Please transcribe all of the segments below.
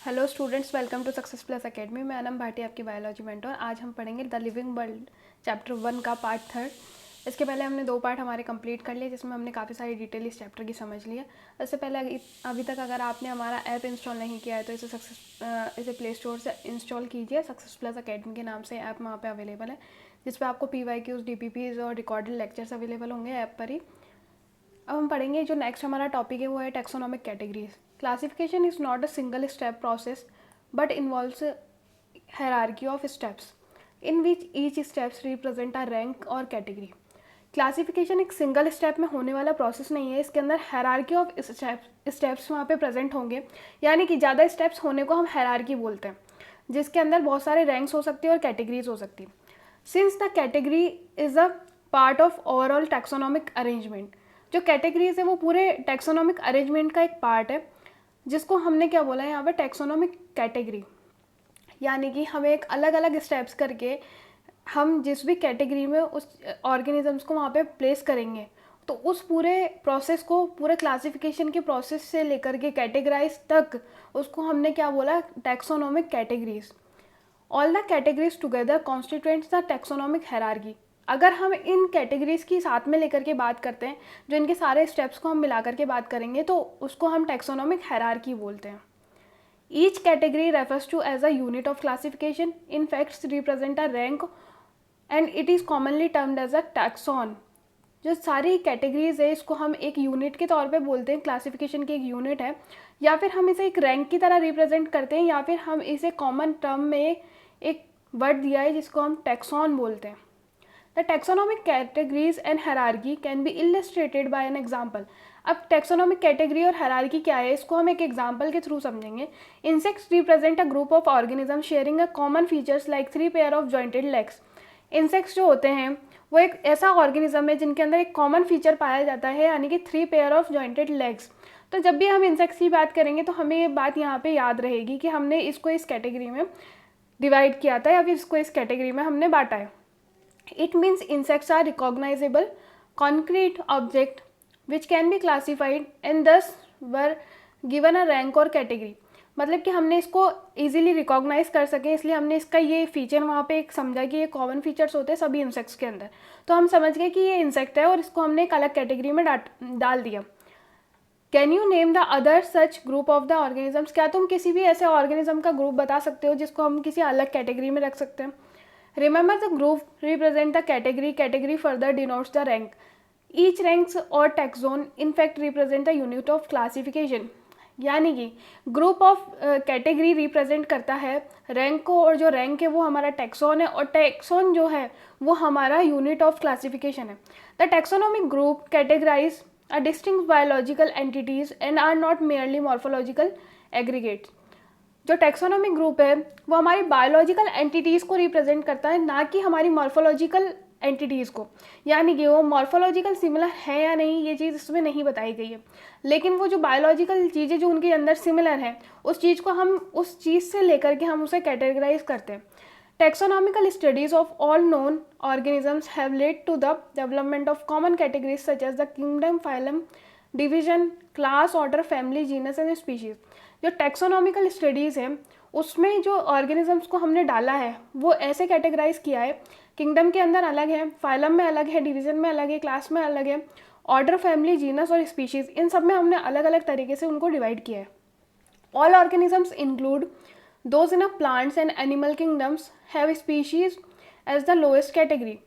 Hello students, welcome to success plus academy. मैं अनम भाटी, आपकी biology mentor. आज हम पढ़ेंगे द लिविंग वर्ल्ड चैप्टर 1 का पार्ट 3। इसके पहले हमने 2 पार्ट हमारे कंप्लीट कर लिए, जिसमें हमने काफ़ी सारी डिटेल इस चैप्टर की समझ ली है। इससे पहले अभी तक अगर आपने हमारा ऐप इंस्टॉल नहीं किया है तो इसे प्ले स्टोर से इंस्टॉल कीजिए। सक्सेस प्लस एकेडमी के नाम से ऐप वहाँ पर अवेलेबल है, जिस पर आपको PYQs, DPPs और रिकॉर्डेड लेक्चर्स अवेलेबल होंगे ऐप पर ही। अब हम पढ़ेंगे जो नेक्स्ट हमारा टॉपिक है वो है taxonomic categories. Classification is not a single step process but involves hierarchy of steps in which each steps represent a rank और कैटेगरी। क्लासिफिकेशन एक सिंगल स्टेप में होने वाला प्रोसेस नहीं है, इसके अंदर हायरार्की ऑफ स्टेप्स वहाँ पे प्रेजेंट होंगे। यानी कि ज़्यादा स्टेप्स होने को हम हायरार्की बोलते हैं, जिसके अंदर बहुत सारे रैंक्स हो सकते हैं और कैटेगरीज हो सकती है। Since the category is a part of overall taxonomic arrangement, जो कैटेगरीज है वो पूरे टैक्सोनॉमिक अरेंजमेंट का एक पार्ट है, जिसको हमने क्या बोला है यहाँ पे टैक्सोनॉमिक कैटेगरी। यानी कि हमें एक अलग अलग स्टेप्स करके हम जिस भी कैटेगरी में उस ऑर्गेनिजम्स को वहाँ पे प्लेस करेंगे, तो उस पूरे प्रोसेस को, पूरे क्लासिफिकेशन के प्रोसेस से लेकर के कैटेगराइज तक, उसको हमने क्या बोला, taxonomic categories. All the categories together constituents the taxonomic hierarchy. अगर हम इन कैटेगरीज की साथ में लेकर के बात करते हैं, जो इनके सारे स्टेप्स को हम मिला करके बात करेंगे, तो उसको हम टैक्सोनॉमिक हायरार्की बोलते हैं। Each category refers to as a unit of classification, in facts represent a rank and it is commonly termed as a taxon. जो सारी कैटेगरीज है इसको हम एक यूनिट के तौर पे बोलते हैं, क्लासिफिकेशन की एक यूनिट है, या फिर हम इसे एक रैंक की तरह रिप्रेजेंट करते हैं, या फिर हम इसे कॉमन टर्म में एक वर्ड दिया है जिसको हम टैक्सॉन बोलते हैं। The taxonomic categories and hierarchy can be illustrated bye an example. अब टैक्सोनॉमिक कैटेगरी और हायरार्की क्या है, इसको हम एक एग्जाम्पल के थ्रू समझेंगे। Insects represent a group of organism sharing a common features like 3 pair of jointed legs. Insects जो होते हैं वो एक ऐसा ऑर्गेनिज्म है जिनके अंदर एक कॉमन फीचर पाया जाता है, यानी कि 3 पेयर ऑफ जॉइंटेड लेग्स। तो जब भी हम इंसेक्ट्स की बात करेंगे तो हमें ये बात यहाँ पे याद रहेगी कि हमने इसको इस कैटेगरी में डिवाइड किया था, या फिर इसको इस कैटेगरी में हमने बांटा है। It means insects are recognizable concrete object which can be classified and thus were given a rank और category। मतलब कि हमने इसको easily recognize कर सकें, इसलिए हमने इसका ये फीचर वहाँ पे एक समझा कि ये कॉमन फीचर्स होते हैं सभी इंसेक्ट्स के अंदर। तो हम समझ गए कि ये इंसेक्ट है और इसको हमने एक अलग कैटेगरी में डाल दिया। Can you name the other such group of the organisms. क्या तुम किसी भी ऐसे ऑर्गेनिज्म का ग्रुप बता सकते हो जिसको हम किसी अलग कैटेगरी में रख सकते हैं। Remember the group represent the category. Category further denotes the rank. Each ranks or taxon in fact represent the unit of classification। यानी कि ग्रुप ऑफ कैटेगरी रिप्रेजेंट करता है रैंक को, और जो रैंक है वो हमारा टैक्सॉन है, और टैक्सॉन जो है वो हमारा यूनिट ऑफ क्लासिफिकेशन है। The taxonomic group categorise a distinct biological entities and are not merely morphological aggregates. जो टैक्सोनॉमिक ग्रुप है वो हमारी बायोलॉजिकल एंटिटीज़ को रिप्रेजेंट करता है, ना कि हमारी मॉर्फोलॉजिकल एंटिटीज़ को। यानी कि वो मॉर्फोलॉजिकल सिमिलर है या नहीं, ये चीज़ इसमें नहीं बताई गई है, लेकिन वो जो बायोलॉजिकल चीज़ें जो उनके अंदर सिमिलर है, उस चीज़ को हम उस चीज़ से लेकर के हम उसे कैटेगराइज करते हैं। Taxonomical studies of all known organisms have led to the development of common categories such as the kingdom, phylum, division, class, order, family, genus and species. जो टैक्सोनॉमिकल स्टडीज़ है उसमें जो ऑर्गेनिजम्स को हमने डाला है वो ऐसे कैटेगराइज किया है, किंगडम के अंदर अलग है, फाइलम में अलग है, डिवीजन में अलग है, क्लास में अलग है, ऑर्डर, फैमिली, जीनस और स्पीशीज़, इन सब में हमने अलग अलग तरीके से उनको डिवाइड किया है। All organisms include those in a plants and animal kingdoms have species as the lowest category.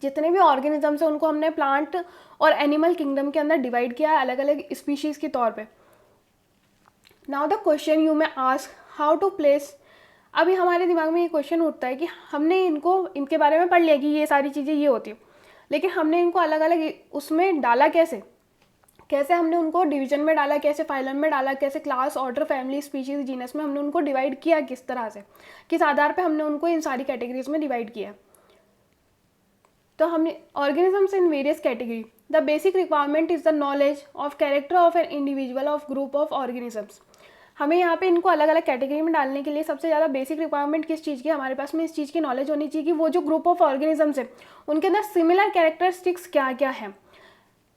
जितने भी ऑर्गेनिजम्स हैं उनको हमने प्लांट और एनिमल किंगडम के अंदर डिवाइड किया है अलग अलग स्पीशीज़ के तौर पे। Now the question you may ask how to place. अभी हमारे दिमाग में ये क्वेश्चन उठता है कि हमने इनके बारे में पढ़ लिया कि ये सारी चीज़ें ये होती हैं, लेकिन हमने इनको अलग अलग उसमें डाला कैसे, कैसे हमने उनको डिवीजन में डाला, कैसे फाइलम में डाला, कैसे class, order, family, species, genus में हमने उनको डिवाइड किया, किस तरह से, किस आधार पर हमने उनको इन सारी कैटेगरीज में डिवाइड किया। तो हमने organisms in various category. The basic requirement is the knowledge of character of an individual of group of organisms. हमें यहाँ पे इनको अलग अलग कैटेगरी में डालने के लिए सबसे ज़्यादा बेसिक रिक्वायरमेंट किस चीज़ की, हमारे पास में इस चीज़ की नॉलेज होनी चाहिए कि वो जो ग्रुप ऑफ ऑर्गेनिजम्स है उनके अंदर सिमिलर कैरेक्टरिस्टिक्स क्या क्या है।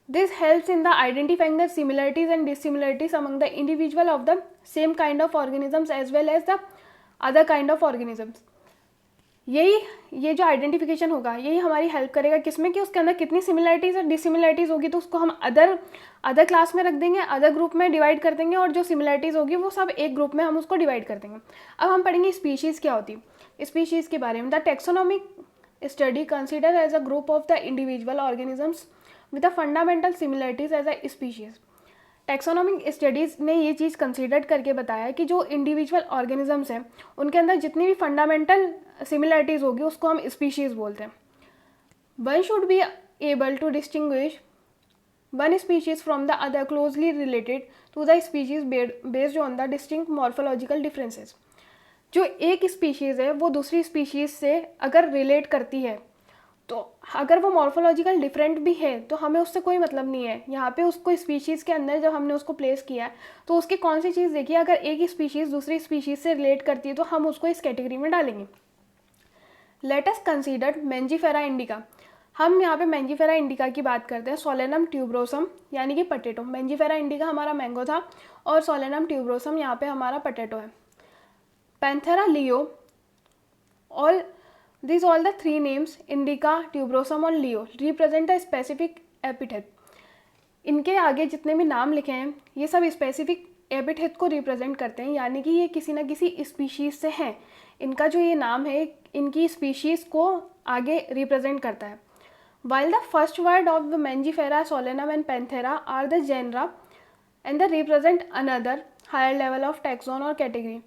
This helps in the identifying the similarities and dissimilarities among the individual of the same kind of organisms as well as the other kind of organisms. ये जो identification होगा यही हमारी हेल्प करेगा किसमें, कि उसके अंदर कितनी सिमिलरिटीज़ और डिसिमिलरिटीज़ होगी, तो उसको हम अदर क्लास में रख देंगे, अदर ग्रुप में डिवाइड कर देंगे, और जो सिमिलरिटीज़ होगी वो सब एक ग्रुप में हम उसको डिवाइड कर देंगे। अब हम पढ़ेंगे स्पीशीज़ क्या होती है। स्पीशीज़ के बारे में, the taxonomic study consider as a group of the individual organisms with the fundamental similarities as a species. Taxonomic studies ने ये चीज़ कंसीडर करके बताया कि जो इंडिविजुअल ऑर्गेनिजम्स हैं उनके अंदर जितनी भी फंडामेंटल सिमिलरिटीज़ होगी उसको हम स्पीशीज़ बोलते हैं। One should be able to distinguish one species from the other closely related to the species based on the distinct morphological differences. जो एक स्पीशीज़ है वो दूसरी स्पीशीज़ से अगर रिलेट करती है तो अगर वो मॉर्फोलॉजिकल डिफरेंट भी है तो हमें उससे कोई मतलब नहीं है। यहाँ पे उसको स्पीशीज़ के अंदर जब हमने उसको प्लेस किया है तो उसकी कौन सी चीज़ देखिए, अगर एक ही स्पीशीज़ दूसरी स्पीशीज़ से रिलेट करती है तो हम उसको इस कैटेगरी में डालेंगे। Let us consider Mangifera indica. हम यहाँ पे मैंजीफेरा इंडिका की बात करते हैं। सोलेनम ट्यूबरोसम यानी कि पटेटो। मैंजीफेरा इंडिका हमारा मैंगो था और सोलेनम ट्यूबरोसम यहाँ पे हमारा पटेटो है। Panthera leo, all These all the three names indica, tuberosum और लियो represent a specific epithet। इनके आगे जितने भी नाम लिखे हैं ये सब स्पेसिफिक एपिथेट को रिप्रेजेंट करते हैं, यानी कि ये किसी न किसी स्पीशीज़ से हैं। इनका जो ये नाम है इनकी स्पीशीज़ को आगे रिप्रेजेंट करता है। While the first word of the Mangifera, Solanum and Panthera are the genera and they represent another higher level of taxon और कैटेगरी।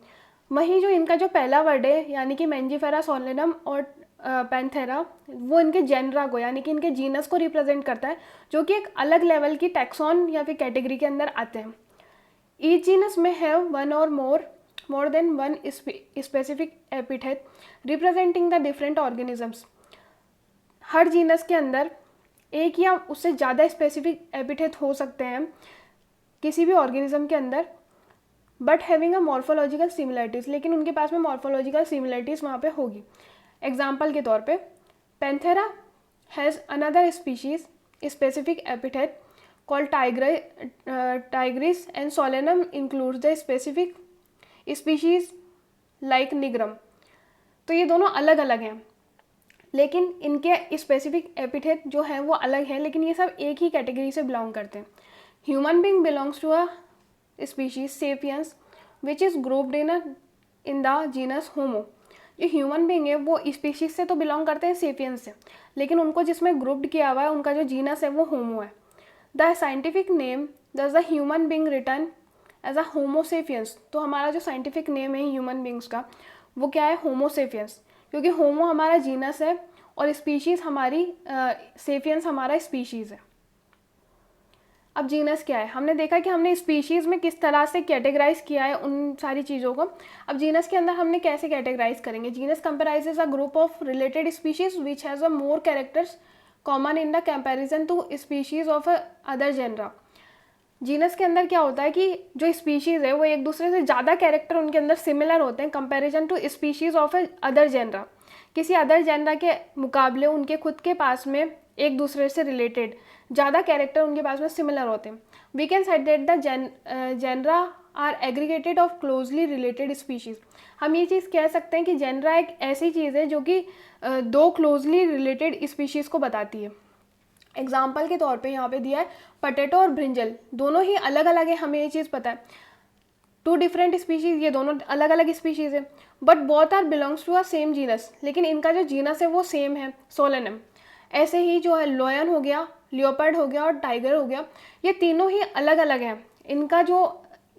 वहीं जो इनका जो पहला वर्ड है यानी कि मैंजीफेरा, सोलेनम और पैंथेरा, वो इनके जेनरा को यानी कि इनके जीनस को रिप्रेजेंट करता है, जो कि एक अलग लेवल की टैक्सॉन या फिर कैटेगरी के अंदर आते हैं। ईच जीनस में हैव वन और more than one specific epithet representing the different organisms. Her genus के अंदर एक या उससे ज़्यादा स्पेसिफिक एपिथेट हो सकते हैं किसी भी ऑर्गेनिज्म के अंदर, but having a morphological similarities, लेकिन उनके पास में मॉर्फोलॉजिकल सिमिलरिटीज़ वहाँ पे होगी। एग्जाम्पल के तौर पे Panthera has another species specific epithet called Tigris and Solanum includes the specific species like nigrum. तो ये दोनों अलग अलग हैं लेकिन इनके स्पेसिफिक एपिथेट जो हैं वो अलग हैं, लेकिन ये सब एक ही कैटेगरी से बिलोंग करते हैं। Human being belongs to a species sapiens which is grouped in the genus Homo. जो ह्यूमन बींग है वो स्पीशीज से तो बिलोंग करते हैं सेपियंस से, लेकिन उनको जिसमें ग्रुप्ड किया हुआ है उनका जो जीनस है वो होमो है। The scientific name thus the human being written as a Homo sapiens. तो हमारा जो साइंटिफिक नेम है ह्यूमन बींग्स का वो क्या है, होमो सेपियंस, क्योंकि होमो हमारा जीनस है और स्पीशीज़ हमारी सेपियंस हमारा स्पीशीज़ है। अब जीनस क्या है, हमने देखा कि हमने स्पीशीज़ में किस तरह से कैटेगराइज किया है उन सारी चीज़ों को। अब जीनस के अंदर हमने कैसे कैटेगराइज करेंगे। Genus comprises a group of related species which has a more characters common in the comparison to species of other genera. Genus के अंदर क्या होता है कि जो स्पीशीज़ है वो एक दूसरे से ज़्यादा कैरेक्टर उनके अंदर सिमिलर होते हैं comparison to species of other genera. किसी अदर जेनरा के मुकाबले उनके खुद के पास में एक दूसरे से रिलेटेड ज़्यादा कैरेक्टर उनके पास में सिमिलर होते हैं। We can said that the genera are aggregated of closely related species. हम ये चीज़ कह सकते हैं कि जेनरा एक ऐसी चीज़ है जो कि दो क्लोजली रिलेटेड स्पीशीज़ को बताती है। एग्जाम्पल के तौर पे यहाँ पे दिया है पटेटो और ब्रिंजल, दोनों ही अलग अलग है, हमें ये चीज़ पता है। टू डिफरेंट स्पीशीज़, ये दोनों अलग अलग स्पीशीज़ है, but both are belongs to a same genus, लेकिन इनका जो जीनस है वो सेम है, सोलेनम। ऐसे ही जो है लोयन हो गया, लियोपर्ड हो गया और टाइगर हो गया, ये तीनों ही अलग अलग हैं। इनका जो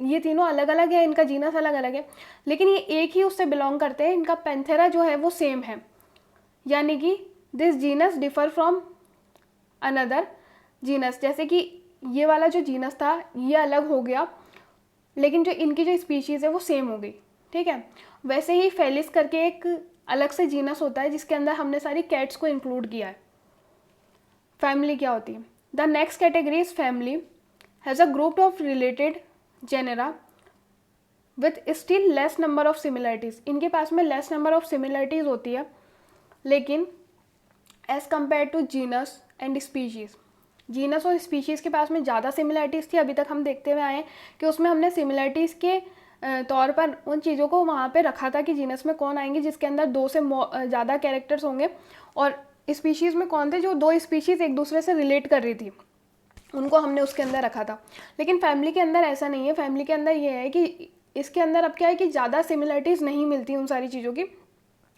ये तीनों अलग अलग है, इनका जीनस अलग अलग है, लेकिन ये एक ही उससे बिलोंग करते हैं। इनका पैंथेरा जो है वो सेम है, यानी कि this genus differ from another genus. जैसे कि ये वाला जो जीनस था ये अलग हो गया, लेकिन जो इनकी जो स्पीशीज़ है वो सेम हो गई, ठीक है। वैसे ही फेलिस करके एक अलग से जीनस होता है जिसके अंदर हमने सारी कैट्स को इंक्लूड किया है। फैमिली क्या होती है, the next category is family has a group of related genera with still less number of similarities. इनके पास में लेस नंबर ऑफ सिमिलरिटीज़ होती है, लेकिन as compare to genus and species, genus और स्पीशीज़ के पास में ज़्यादा सिमिलरिटीज़ थी। अभी तक हम देखते हुए आए हैं कि उसमें हमने सिमिलरिटीज़ के तौर पर उन चीज़ों को वहाँ पे रखा था कि जीनस में कौन आएंगे जिसके अंदर 2 से ज़्यादा कैरेक्टर्स होंगे, और स्पीशीज़ में कौन थे जो 2 स्पीशीज़ एक दूसरे से रिलेट कर रही थी, उनको हमने उसके अंदर रखा था। लेकिन फैमिली के अंदर ऐसा नहीं है। फैमिली के अंदर ये है कि इसके अंदर अब क्या है कि ज़्यादा सिमिलरिटीज़ नहीं मिलती उन सारी चीज़ों की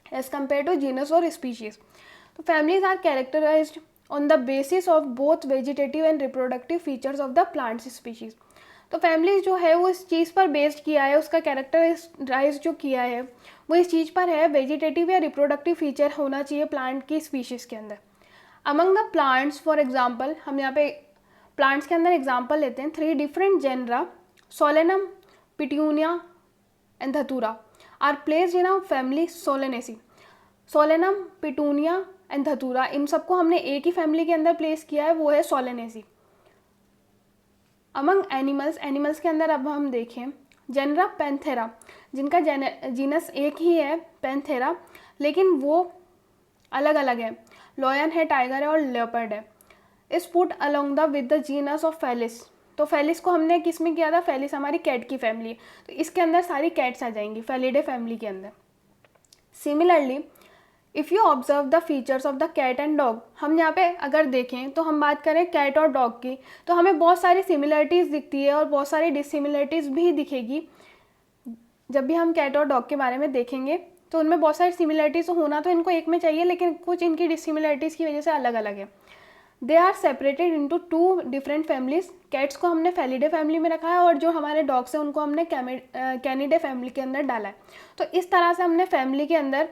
एज़ कम्पेयर टू जीनस और स्पीशीज़। तो families are characterised on the basis of both vegetative and reproductive features of the plants species. तो फैमिलीज जो है वो इस चीज़ पर बेस्ड किया है, उसका कैरेक्टराइज जो किया है वो इस चीज़ पर है, वेजिटेटिव या रिप्रोडक्टिव फीचर होना चाहिए प्लांट की स्पीशीज़ के अंदर। Among the plants, for example, हम यहाँ पे प्लांट्स के अंदर एग्जाम्पल लेते हैं, 3 different genera Solanum, Petunia and Datura are placed in a family Solanaceae. Solanum, Petunia and Datura, इन सबको हमने एक ही फैमिली के अंदर प्लेस किया है, वो है सोलेनेसी। अमंग एनिमल्स, एनिमल्स के अंदर अब हम देखें जेनरा पैंथेरा, जिनका जीनस एक ही है पैंथेरा, लेकिन वो अलग अलग है, लॉयन है, टाइगर है और लेपर्ड है। Is put along the with the genus of Felis. तो फेलिस को हमने किस में किया था? फेलिस हमारी कैट की फैमिली है, तो इसके अंदर सारी कैट्स आ जाएंगी फेलिडे फैमिली के अंदर। Similarly if you observe the features of the cat and dog, हम यहाँ पे अगर देखें तो हम बात करें कैट और डॉग की, तो हमें बहुत सारी सिमिलरिटीज़ दिखती है और बहुत सारी डिससिमिलरिटीज़ भी दिखेगी। जब भी हम कैट और डॉग के बारे में देखेंगे तो उनमें बहुत सारी सिमिलरिटीज़ तो होना तो इनको एक में चाहिए, लेकिन कुछ इनकी डिससिमिलरिटीज़ की वजह से अलग अलग है। They are separated into 2 different families. Cats को हमने फेलिडे फैमिली में रखा है और जो हमारे डॉग्स हैं उनको हमने कैनिडे फैमिली के अंदर डाला है। तो इस तरह से हमने फैमिली के अंदर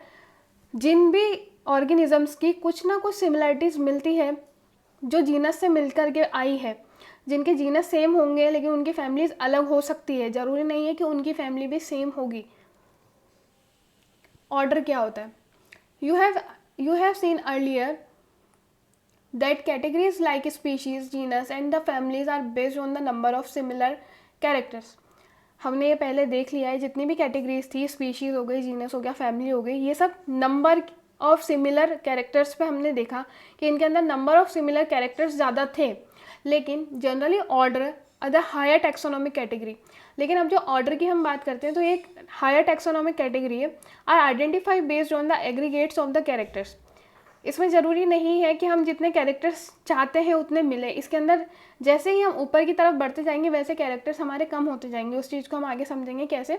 जिन भी ऑर्गेनिजम्स की कुछ ना कुछ सिमिलरिटीज़ मिलती है जो जीनस से मिलकर के आई है, जिनके जीनस सेम होंगे लेकिन उनकी फैमिलीज अलग हो सकती है, ज़रूरी नहीं है कि उनकी फैमिली भी सेम होगी। ऑर्डर क्या होता है? You have seen earlier that categories like species, genus and the families are based on the number of similar characters। हमने ये पहले देख लिया है, जितनी भी कैटेगरीज थी, स्पीशीज़ हो गई, जीनस हो गया, फैमिली हो गई, ये सब नंबर ऑफ सिमिलर कैरेक्टर्स पे हमने देखा कि इनके अंदर नंबर ऑफ सिमिलर कैरेक्टर्स ज़्यादा थे, लेकिन generally order other higher taxonomic category. लेकिन अब जो ऑर्डर की हम बात करते हैं तो एक हायर टैक्सोनॉमिक कैटेगरी है, are identify based on the aggregates of the characters. इसमें ज़रूरी नहीं है कि हम जितने कैरेक्टर्स चाहते हैं उतने मिले, इसके अंदर जैसे ही हम ऊपर की तरफ बढ़ते जाएंगे वैसे कैरेक्टर्स हमारे कम होते जाएंगे। उस चीज़ को हम आगे समझेंगे कैसे।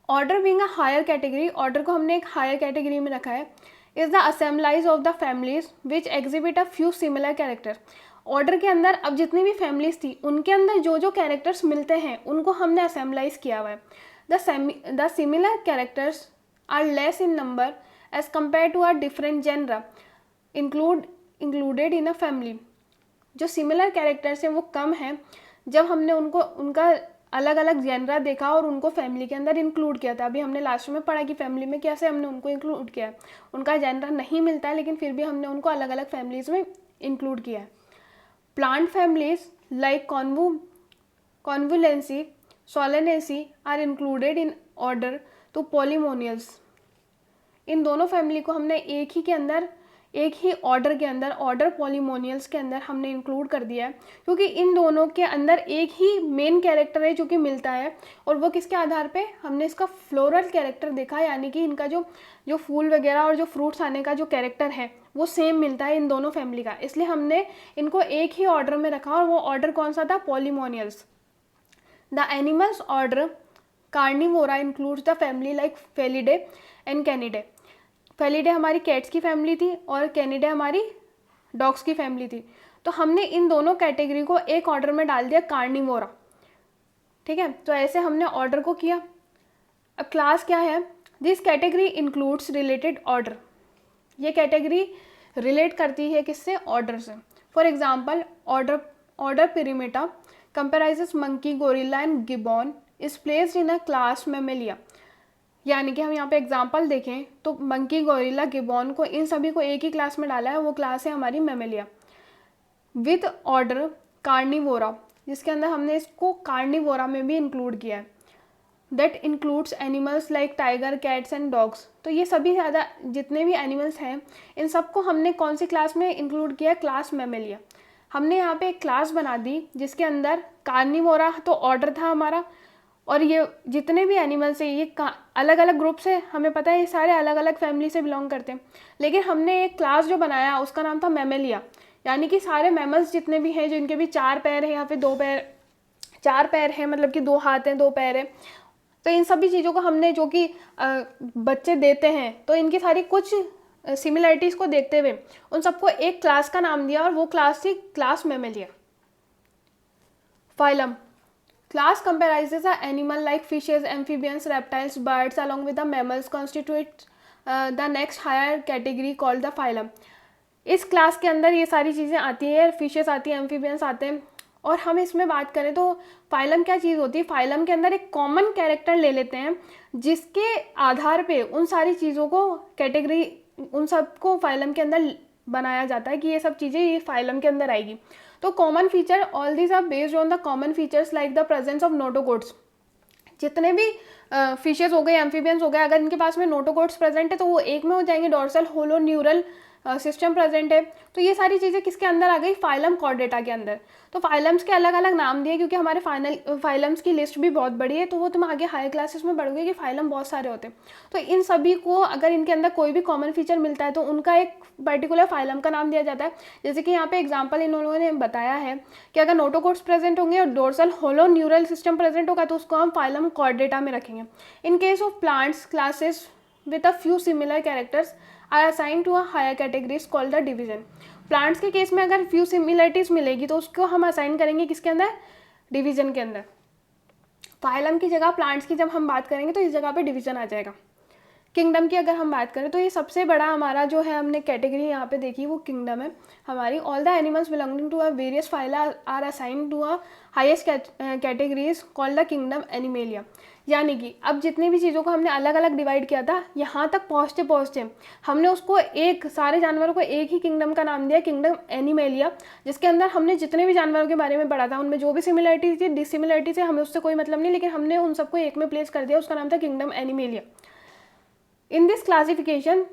Order being a higher category, order को हमने एक हायर कैटेगरी में रखा है, is the assemblage of the families which exhibit a few similar character. Order के अंदर अब जितनी भी फैमिलीज थी उनके अंदर जो जो कैरेक्टर्स मिलते हैं उनको हमने असेंबलाइज किया हुआ है। The similar characters are less in number as compared to a different genre included in a family। जो सिमिलर कैरेक्टर्स हैं वो कम हैं जब हमने उनका अलग अलग जेनरा देखा और उनको फैमिली के अंदर इंक्लूड किया था। अभी हमने लास्ट में पढ़ा कि फैमिली में कैसे हमने उनको इंक्लूड किया है। उनका जेनरा नहीं मिलता है लेकिन फिर भी हमने उनको अलग अलग फैमिलीज़ में इंक्लूड किया है। Plant families like Convolvulaceae, Solanaceae are included in order to Polemoniales. इन दोनों फैमिली को हमने एक ही ऑर्डर के अंदर, ऑर्डर पॉलीमोनियल्स के अंदर हमने इंक्लूड कर दिया है, क्योंकि इन दोनों के अंदर एक ही मेन कैरेक्टर है जो कि मिलता है, और वो किसके आधार पे? हमने इसका फ्लोरल कैरेक्टर देखा, यानी कि इनका जो फूल वगैरह और जो फ्रूट्स आने का जो कैरेक्टर है वो सेम मिलता है इन दोनों फैमिली का, इसलिए हमने इनको एक ही ऑर्डर में रखा। और वो ऑर्डर कौन सा था? Polemoniales. The animals order Carnivora includes the family like Felidae and Canidae. Felidae हमारी कैट्स की फैमिली थी और कैनिडे हमारी डॉग्स की फैमिली थी, तो हमने इन दोनों कैटेगरी को एक ऑर्डर में डाल दिया, कार्निवोरा। ठीक है, तो ऐसे हमने ऑर्डर को किया। अब क्लास क्या है? This category includes related order. ये कैटेगरी रिलेट करती है किससे? ऑर्डर से। For example order Primata comprises monkey, gorilla and gibbon is placed in a class Mammalia. यानी कि हम यहाँ पे एग्जाम्पल देखें तो मंकी, गोरिल्ला, गिबॉन को, इन सभी को एक ही क्लास में डाला है, वो क्लास है हमारी मैमेलिया। विद ऑर्डर कार्निवोरा, जिसके अंदर हमने इसको कार्निवोरा में भी इंक्लूड किया है। That includes animals like tiger, cats and dogs. तो ये सभी ज़्यादा जितने भी एनिमल्स हैं इन सबको हमने कौन सी क्लास में इंक्लूड किया? Class Mammalia. हमने यहाँ पे एक क्लास बना दी जिसके अंदर कार्निवोरा तो ऑर्डर था हमारा, और ये जितने भी एनिमल्स हैं ये अलग अलग ग्रुप से, हमें पता है ये सारे अलग अलग फैमिली से बिलोंग करते हैं, लेकिन हमने एक क्लास जो बनाया उसका नाम था मैमेलिया, यानी कि सारे मैमल्स जितने भी हैं जिनके भी 4 पैर हैं या फिर 2 पैर, 4 पैर हैं, मतलब कि 2 हाथ हैं 2 पैर हैं, तो इन सभी चीज़ों को हमने जो कि बच्चे देते हैं, तो इनकी सारी कुछ सिमिलरिटीज़ को देखते हुए उन सबको एक क्लास का नाम दिया और वो क्लास थी class Mammalia. Phylum class comprises a animal like fishes, amphibians, reptiles, birds along with the mammals constitute the next higher category called the phylum। इस क्लास के अंदर ये सारी चीज़ें आती हैं, फिशेस आती हैं, एम्फीबियंस आते हैं, और हम इसमें बात करें तो फाइलम क्या चीज़ होती है, फाइलम के अंदर एक कॉमन कैरेक्टर ले लेते हैं जिसके आधार पे उन सारी चीज़ों को कैटेगरी, उन सबको फाइलम के अंदर बनाया जाता है कि ये सब चीज़ें ये फाइलम के अंदर आएगी। तो common feature, all these are based on the common features like the presence of notochords. जितने भी फिशेस हो गए, एम्फीबियंस हो गए, अगर इनके पास में नोटोकोड्स प्रेजेंट है तो वो एक में हो जाएंगे, dorsal hollow neural system present है। तो ये सारी चीज़ें किसके अंदर आ गई, फाइलम कॉर्डेटा के अंदर। तो फाइलम्स के अलग अलग नाम दिए क्योंकि हमारे फाइलम्स की लिस्ट भी बहुत बड़ी है, तो वो तुम आगे हायर क्लासेस में पढ़ोगे कि फाइलम बहुत सारे होते हैं। तो इन सभी को अगर इनके अंदर कोई भी कॉमन फीचर मिलता है तो उनका एक पर्टिकुलर फाइलम का नाम दिया जाता है। जैसे कि यहाँ पे एग्जाम्पल इन लोगों ने बताया है कि अगर नोटोकोड्स प्रेजेंट होंगे और dorsal hollow neural system present होगा तो उसको हम फाइलम कॉर्डेटा में रखेंगे। In case of plants, classes with a few similar characters are assign to a higher categories called the division. Plants के केस में अगर फ्यू सिमिलरिटीज मिलेगी तो उसको हम असाइन करेंगे किसके अंदर, डिवीजन के अंदर। फाइलम की जगह प्लांट्स की जब हम बात करेंगे तो इस जगह पे डिवीजन आ जाएगा। किंगडम की अगर हम बात करें तो ये सबसे बड़ा हमारा जो है, हमने कैटेगरी यहाँ पे देखी वो किंगडम है हमारी। All the animals belonging to a various phyla are assign to a highest categories called the kingdom Animalia. यानी कि अब जितनी भी चीज़ों को हमने अलग अलग डिवाइड किया था, यहाँ तक पहुँचते पहुँचते हमने उसको एक, सारे जानवरों को एक ही किंगडम का नाम दिया, किंगडम एनिमेलिया, जिसके अंदर हमने जितने भी जानवरों के बारे में पढ़ा था उनमें जो भी सिमिलरिटी थी, डिसिमिलरिटी से हमें उससे कोई मतलब नहीं, लेकिन हमने उन सबको एक में प्लेस कर दिया, उसका नाम था kingdom animalia. In this classification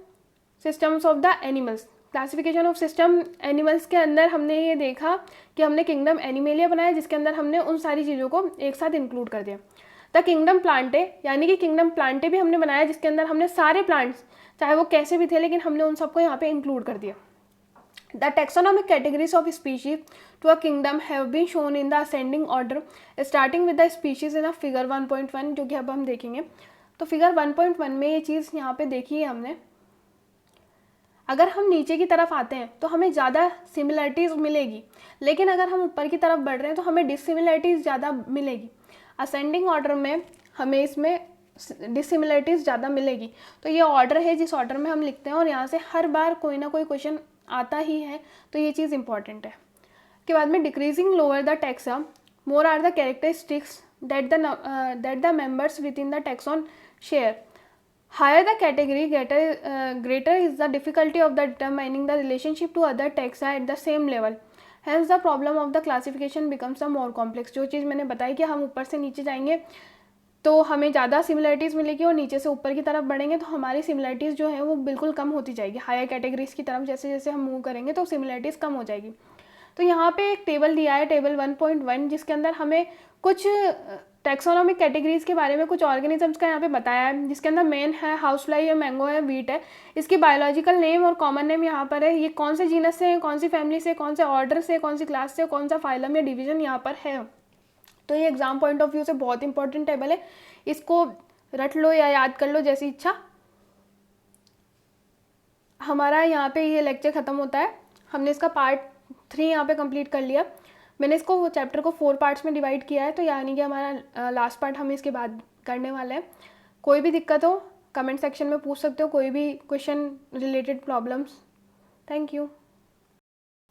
systems of the animals, classification of system animals के अंदर हमने ये देखा कि हमने किंगडम एनिमेलिया बनाया जिसके अंदर हमने उन सारी चीज़ों को एक साथ इंक्लूड कर दिया। द किंगडम प्लांटे, यानी कि किंगडम प्लांटे भी हमने बनाया जिसके अंदर हमने सारे प्लांट्स, चाहे वो कैसे भी थे, लेकिन हमने उन सबको यहाँ पे इंक्लूड कर दिया। The taxonomic categories of species to a kingdom have been shown in the ascending order starting with the species in a figure 1.1, जो कि अब हम देखेंगे। तो फिगर 1.1 में ये चीज़ यहाँ पे देखी है हमने। अगर हम नीचे की तरफ आते हैं तो हमें ज़्यादा सिमिलरिटीज़ मिलेगी, लेकिन अगर हम ऊपर की तरफ बढ़ रहे हैं तो हमें डिसिमिलरिटीज़ ज़्यादा मिलेगी। असेंडिंग ऑर्डर में हमें इसमें डिसिमिलरिटीज़ ज़्यादा मिलेगी। तो ये ऑर्डर है जिस ऑर्डर में हम लिखते हैं, और यहाँ से हर बार कोई ना कोई क्वेश्चन आता ही है, तो ये चीज़ इंपॉर्टेंट है। के बाद में decreasing lower the taxon more are the characteristics that the members within the taxon share. Higher the category, greater is the difficulty of the determining the relationship to other taxa at the same level. Hence the problem of the classification becomes the more complex. जो चीज़ मैंने बताई कि हम ऊपर से नीचे जाएंगे तो हमें ज़्यादा सिमिलरिटीज़ मिलेगी, और नीचे से ऊपर की तरफ बढ़ेंगे तो हमारी सिमिलरिटीज़ जो है वो बिल्कुल कम होती जाएगी। हायर कैटेगरीज़ की तरफ जैसे जैसे हम मूव करेंगे तो सिमिलरिटीज़ कम हो जाएगी। तो यहाँ पे एक टेबल दिया है, टेबल 1.1, जिसके अंदर हमें कुछ टैक्सोनॉमिक कैटेगरीज के बारे में, कुछ ऑर्गेनिजम्स का यहाँ पे बताया है, जिसके अंदर मेन है हाउस फ्लाई है, मैंगो है, वीट है। इसकी बायोलॉजिकल नेम और कॉमन नेम यहाँ पर है, ये कौन से जीनस से है, कौन सी फैमिली से, कौन से ऑर्डर से, कौन सी क्लास से, कौन सा फाइलम या डिवीजन यहाँ पर है। तो ये एग्जाम पॉइंट ऑफ व्यू से बहुत इंपॉर्टेंट टेबल है, इसको रट लो या याद कर लो जैसी इच्छा। हमारा यहाँ पे ये लेक्चर ख़त्म होता है। हमने इसका पार्ट 3 यहाँ पे कंप्लीट कर लिया। मैंने इसको चैप्टर को 4 पार्ट्स में डिवाइड किया है, तो यानी कि हमारा लास्ट पार्ट हम इसके बाद करने वाले हैं। कोई भी दिक्कत हो कमेंट सेक्शन में पूछ सकते हो, कोई भी question related problems. Thank you.